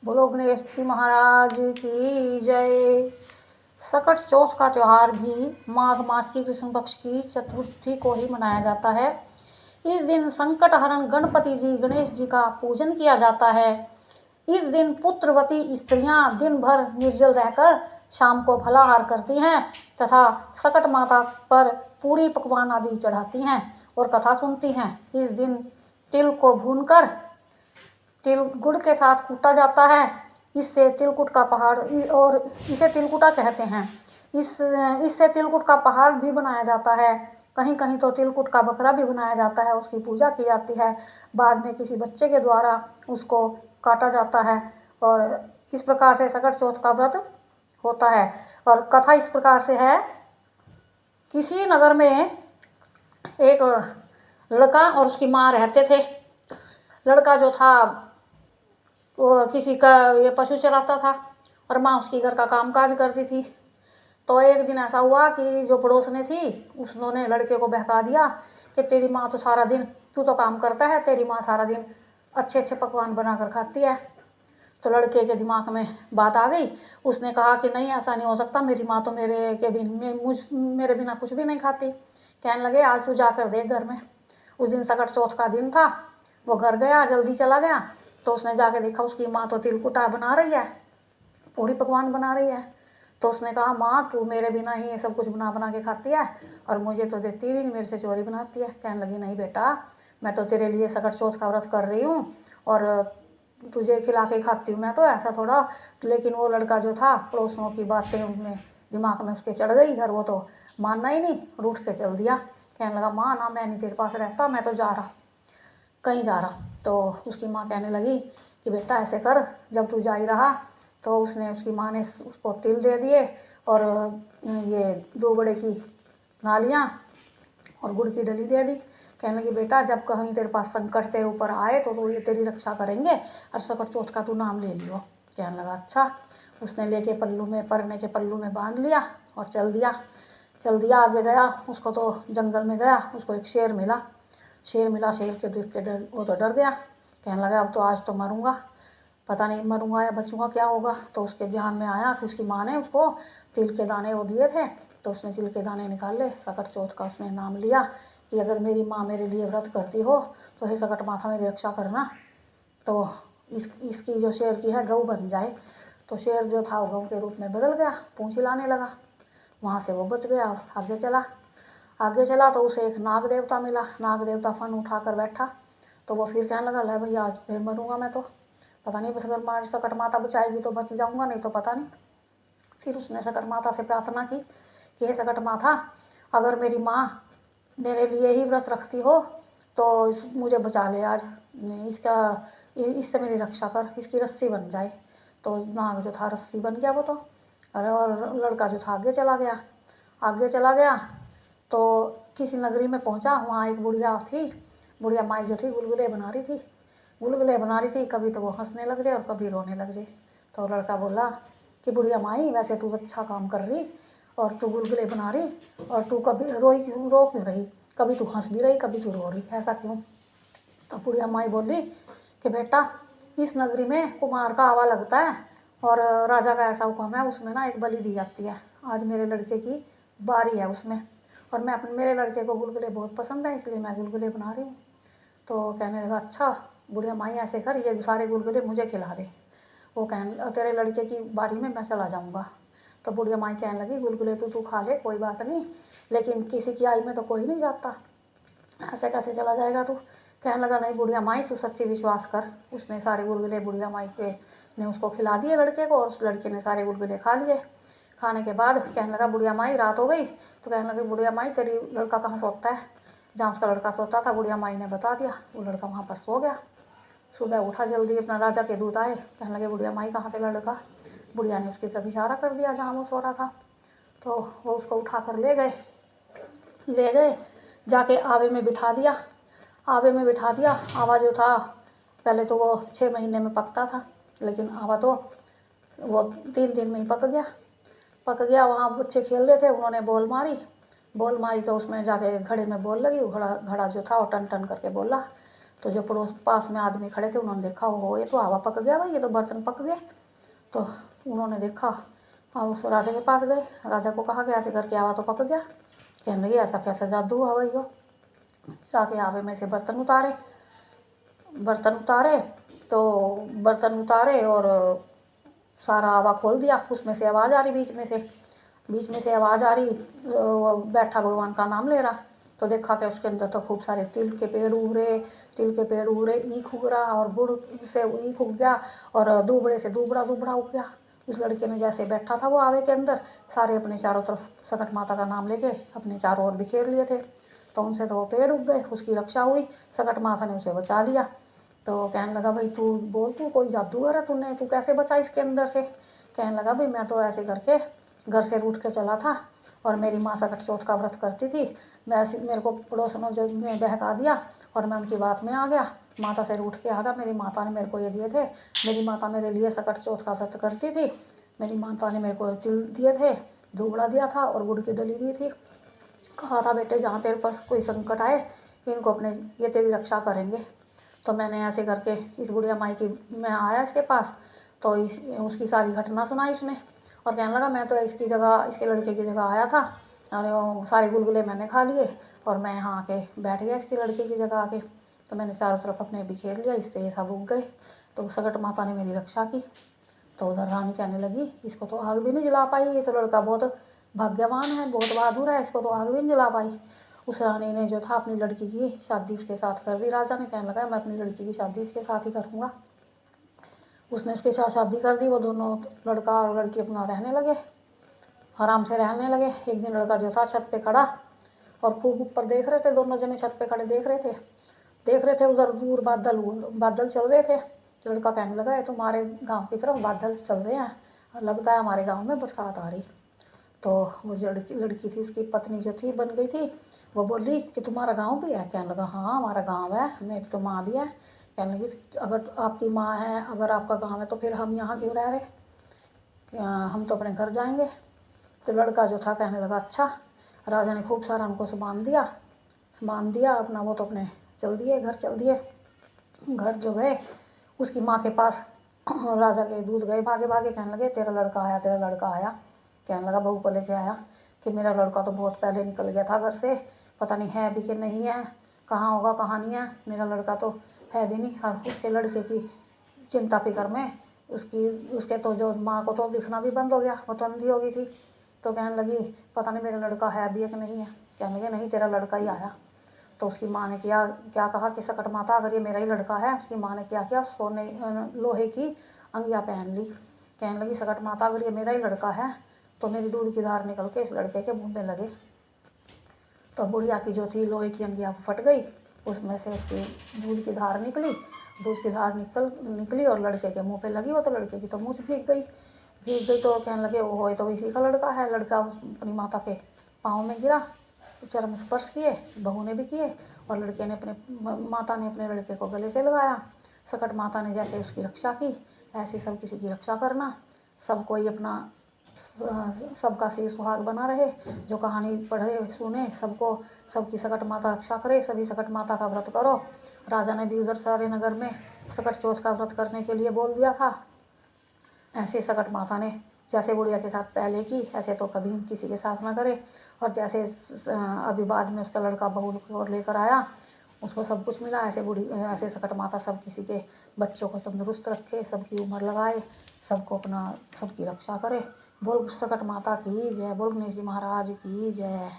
बोलो गणेश जी महाराज की जय। सकट चौथ का त्यौहार भी माघ मास की कृष्ण पक्ष की चतुर्थी को ही मनाया जाता है। इस दिन संकट हरण गणपति जी गणेश जी का पूजन किया जाता है। इस दिन पुत्रवती स्त्रियां दिन भर निर्जल रहकर शाम को फलाहार करती हैं तथा सकट माता पर पूरी पकवान आदि चढ़ाती हैं और कथा सुनती हैं। इस दिन तिल को भूनकर तिल गुड़ के साथ कूटा जाता है। इससे तिलकुट का पहाड़ और इसे तिलकुटा कहते हैं। इससे तिलकुट का पहाड़ भी बनाया जाता है। कहीं कहीं तो तिलकुट का बकरा भी बनाया जाता है, उसकी पूजा की जाती है। बाद में किसी बच्चे के द्वारा उसको काटा जाता है और इस प्रकार से सकट चौथ का व्रत होता है। और कथा इस प्रकार से है। किसी नगर में एक लड़का और उसकी माँ रहते थे। लड़का जो था वो किसी का ये पशु चलाता था और माँ उसकी घर का कामकाज करती थी। तो एक दिन ऐसा हुआ कि जो पड़ोसने थी उसने लड़के को बहका दिया कि तेरी माँ तो सारा दिन, तू तो काम करता है, तेरी माँ सारा दिन अच्छे अच्छे पकवान बनाकर खाती है। तो लड़के के दिमाग में बात आ गई। उसने कहा कि नहीं, ऐसा नहीं हो सकता, मेरी माँ तो मेरे बिना कुछ भी नहीं खाती। कहने लगे आज तू जाकर देख घर में। उस दिन सकट चौथ का दिन था। वो घर गया, जल्दी चला गया। तो उसने जाके देखा उसकी माँ तो तिलकुटा बना रही है, पूरी पकवान बना रही है। तो उसने कहा माँ तू मेरे बिना ही ये सब कुछ बना बना के खाती है और मुझे तो देती भी नहीं, मेरे से चोरी बनाती है। कहने लगी नहीं बेटा, मैं तो तेरे लिए सकट चौथ का व्रत कर रही हूँ और तुझे खिला के खाती हूँ मैं, तो ऐसा थोड़ा। लेकिन वो लड़का जो था पड़ोसियों की बातें उनमें दिमाग में उसके चढ़ गई और वो तो मानना ही नहीं, रूठ के चल दिया। कहने लगा माँ ना, मैं नहीं तेरे पास रहता, मैं तो जा रहा, कहीं जा रहा। तो उसकी माँ कहने लगी कि बेटा ऐसे कर, जब तू जा ही रहा। तो उसकी माँ ने उसको तिल दे दिए और ये 2 बड़े की नालियाँ और गुड़ की डली दे दी। कहने लगी बेटा जब कहीं तेरे पास संकट तेरे ऊपर आए तो ये तेरी रक्षा करेंगे और सकट चौथ का तू नाम ले लियो। कहने लगा अच्छा। उसने लेके पल्लू में, परने के पल्लू में बांध लिया और चल दिया आगे गया। उसको तो जंगल में गया, उसको एक शेर मिला। शेर के देख के वो तो डर गया। कहने लगा अब तो आज तो मरूंगा, पता नहीं मरूंगा या बचूंगा, क्या होगा। तो उसके ध्यान में आया कि उसकी माँ ने उसको तिल के दाने वो दिए थे। तो उसने तिल के दाने निकाले, सकट चौथ का उसने नाम लिया कि अगर मेरी माँ मेरे लिए व्रत करती हो तो हे सकट माता मेरी रक्षा करना, तो इसकी जो शेर की है गऊ बन जाए। तो शेर जो था वो गऊ के रूप में बदल गया, पूँछ हिलाने लगा। वहाँ से वो बच गया और आगे चला तो उसे एक नाग देवता मिला। नाग देवता फन उठा कर बैठा। तो वो फिर कहने लगा ले भैया आज फिर मरूंगा मैं, तो पता नहीं बस अगर सकट माता बचाएगी तो बच जाऊंगा, नहीं तो पता नहीं। फिर उसने सकट माता से प्रार्थना की कि हे सकट माता, अगर मेरी माँ मेरे लिए ही व्रत रखती हो तो मुझे बचा ले आज, इससे मेरी रक्षा कर, इसकी रस्सी बन जाए। तो नाग जो था रस्सी बन गया वो तो। और लड़का जो था आगे चला गया। तो किसी नगरी में पहुंचा, वहाँ एक बुढ़िया थी। बुढ़िया माई जो थी गुलगुले बना रही थी। कभी तो वो हंसने लग जाए और कभी रोने लग जाए। तो लड़का बोला कि बुढ़िया माई वैसे तू अच्छा काम कर रही और तू गुलगुले बना रही और तू कभी रो क्यों रही, कभी तू हंस भी रही कभी तू रो रही, ऐसा क्यों। तो बुढ़िया माई बोली कि बेटा इस नगरी में कुमार का आवा लगता है और राजा का ऐसा हुक्म है, उसमें ना एक बलि दी जाती है। आज मेरे लड़के की बारी है उसमें, और मेरे लड़के को गुलगुले बहुत पसंद है, इसलिए मैं गुलगुले बना रही हूँ। तो कहने लगा अच्छा बुढ़िया माई ऐसे कर, ये सारे गुलगुले मुझे खिला दे। वो कहने तेरे लड़के की बारी में मैं चला जाऊँगा। तो बुढ़िया माई कहने लगी गुलगुले तो तू खा ले, कोई बात नहीं, लेकिन किसी की आई में तो कोई नहीं जाता, ऐसे कैसे चला जाएगा तू। कहने लगा नहीं बुढ़िया माई तू सच्ची विश्वास कर। उसने सारे गुलगुले बुढ़िया माई के ने उसको खिला दिए लड़के को, और उस लड़के ने सारे गुलगुले खा लिए। खाने के बाद कहने लगा बुढ़िया माई रात हो गई। तो कहने लगी बुढ़िया माई तेरी लड़का कहाँ सोता है। जहाँ उसका लड़का सोता था बुढ़िया माई ने बता दिया, वो लड़का वहाँ पर सो गया। सुबह उठा जल्दी, अपना राजा के दूत आए, कहने लगे बुढ़िया माई कहाँ तेरा लड़का। बुढ़िया ने उसकी तरफ इशारा कर दिया जहाँ वो सो रहा था। तो वो उसको उठा कर ले गए जाके आवे में बिठा दिया। आवा जो था पहले तो वो 6 महीने में पकता था, लेकिन आवा तो वो 3 दिन में ही पक गया। वहाँ बच्चे खेल रहे थे, उन्होंने बॉल मारी तो उसमें जाके घड़े में बॉल लगी। घड़ा जो था वो टन टन करके बोला। तो जो पड़ोस पास में आदमी खड़े थे उन्होंने देखा, हो ये तो हवा पक गया भाई, ये तो बर्तन पक गए। तो उन्होंने देखा और उस राजा के पास गए। राजा को कहा कि ऐसे करके हवा तो पक गया। कहने लगे ऐसा कैसा जादू हुआ भाई हो। जाके आवे में से बर्तन उतारे, तो बर्तन उतारे और सारा हवा खोल दिया। उसमें से आवाज़ आ रही, बीच में से आवाज़ आ रही, वो बैठा भगवान का नाम ले रहा। तो देखा कि उसके अंदर तो खूब सारे तिल के पेड़ उग रहे, ईख उग रहा, और गुड़ से ईख उग गया, और दूबड़े से दूबड़ा उग गया। उस लड़के ने जैसे बैठा था वो आवे के अंदर, सारे अपने चारों तरफ सकट माता का नाम लेके अपने चारों ओर बिखेर लिए थे। तो उनसे तो वो पेड़ उग गए, उसकी रक्षा हुई, सकट माता ने उसे बचा लिया। तो कहने लगा भाई तू बोल, तू कोई जादूगर है, तू कैसे बचा इसके अंदर से। कहने लगा भाई मैं तो ऐसे करके घर से रूठ के चला था, और मेरी माँ सकट चौथ का व्रत करती थी। मेरे को पड़ोसनों जो ने बहका दिया और मैं उनकी बात में आ गया, माता से रूठ के आ गया। मेरी माता ने मेरे को ये दिए थे, मेरी माता मेरे लिए सकट चौथ का व्रत करती थी। मेरी माता ने मेरे को तिल दिए थे, दूबड़ा दिया था और गुड़ की डली दी थी। कहा था बेटे जहाँ तेरे पास कोई संकट आए इनको अपने, ये तेरी रक्षा करेंगे। तो मैंने ऐसे करके इस बुढ़िया माई की, मैं आया इसके पास, तो उसकी सारी घटना सुनाई इसने। और कहने लगा मैं तो इसकी जगह, इसके लड़के की जगह आया था, और वो सारे गुलगुले मैंने खा लिए, और मैं यहाँ आके बैठ गया इसके लड़के की जगह आके। तो मैंने चारों तरफ अपने बिखेर लिया, इससे ये सब उग गए। तो सकट माता ने मेरी रक्षा की। तो उधर रानी कहने लगी इसको तो आग भी नहीं जला पाई, ये तो लड़का बहुत भाग्यवान है, बहुत बहादुर है, इसको तो आग भी नहीं जला पाई। उस रानी ने जो था अपनी लड़की की शादी उसके साथ कर दी। राजा ने कहने लगा मैं अपनी लड़की की शादी इसके साथ ही करूँगा। उसने उसके साथ शादी कर दी। वो दोनों, लड़का और लड़की, अपना रहने लगे, आराम से रहने लगे। एक दिन लड़का जो था छत पे खड़ा और खूब ऊपर देख रहे थे, दोनों जने छत पे खड़े देख रहे थे उधर दूर बादल चल रहे थे। लड़का कहने लगा ये तुम्हारे गांव की तरफ बादल चल रहे हैं, लगता है हमारे गांव में बरसात आ रही। तो वो जो लड़की थी, उसकी पत्नी जो थी बन गई थी, वो बोली कि तुम्हारा गांव भी है। कहने लगा हाँ हमारा गांव है, मेरी तो माँ भी है। कहने लगी अगर आपकी माँ है, अगर आपका गांव है, तो फिर हम यहाँ क्यों रह रहे, हम तो अपने घर जाएंगे। तो लड़का जो था कहने लगा अच्छा। राजा ने खूब सारा उनको सामान दिया अपना, वो तो अपने घर चल दिए। घर जो गए उसकी माँ के पास, राजा के दूध गए भागे भागे, कहने लगे तेरा लड़का आया। कहने लगा बहू को लेके आया कि मेरा लड़का तो बहुत पहले निकल गया था घर से, पता नहीं है भी कि नहीं है, कहाँ होगा कहाँ नहीं है, मेरा लड़का तो है भी नहीं। और उसके लड़के की चिंता फिक्र में उसके तो जो माँ को तो दिखना भी बंद हो गया, वो तो अंधी हो गई थी। तो कहने लगी पता नहीं मेरा लड़का है भी कि नहीं है। कहने लगे नहीं तेरा लड़का ही आया। तो उसकी माँ ने क्या कहा कि सकट माता अगर ये मेरा ही लड़का है। उसकी माँ ने क्या किया, लोहे की अंगिया पहन ली। कहने लगी सकट माता अगर ये मेरा ही लड़का है तो मेरी दूध की धार निकल के इस लड़के के मुँह में लगे। तो बुढ़िया की जो थी लोहे की अंगिया फट गई, उसमें से उसकी दूध की धार निकली और लड़के के मुँह पे लगी। वो तो लड़के की तो मुँह भीग गई। तो कहने लगे ओहो ये तो इसी का लड़का है। लड़का अपनी माता के पाँव में गिरा, चरण स्पर्श किए, बहू ने भी किए, और माता ने अपने लड़के को गले से लगाया। सकट माता ने जैसे उसकी रक्षा की, ऐसे सब किसी की रक्षा करना। सब कोई अपना, सबका सिर सुहाग बना रहे। जो कहानी पढ़े सुने सबकी सकट माता रक्षा करे। सभी सकट माता का व्रत करो। राजा ने भी उधर सारे नगर में सकट चौथ का व्रत करने के लिए बोल दिया था। ऐसे सकट माता ने जैसे बुढ़िया के साथ पहले की, ऐसे तो कभी किसी के साथ ना करे। और जैसे अभी बाद में उसका लड़का बहू को लेकर आया, उसको सब कुछ मिला, ऐसे सकट माता सब किसी के बच्चों को तंदुरुस्त रखे, सबकी उम्र लगाए, सबकी रक्षा करे। बोल सकट माता की जय, बोल गणेश जी महाराज की जय।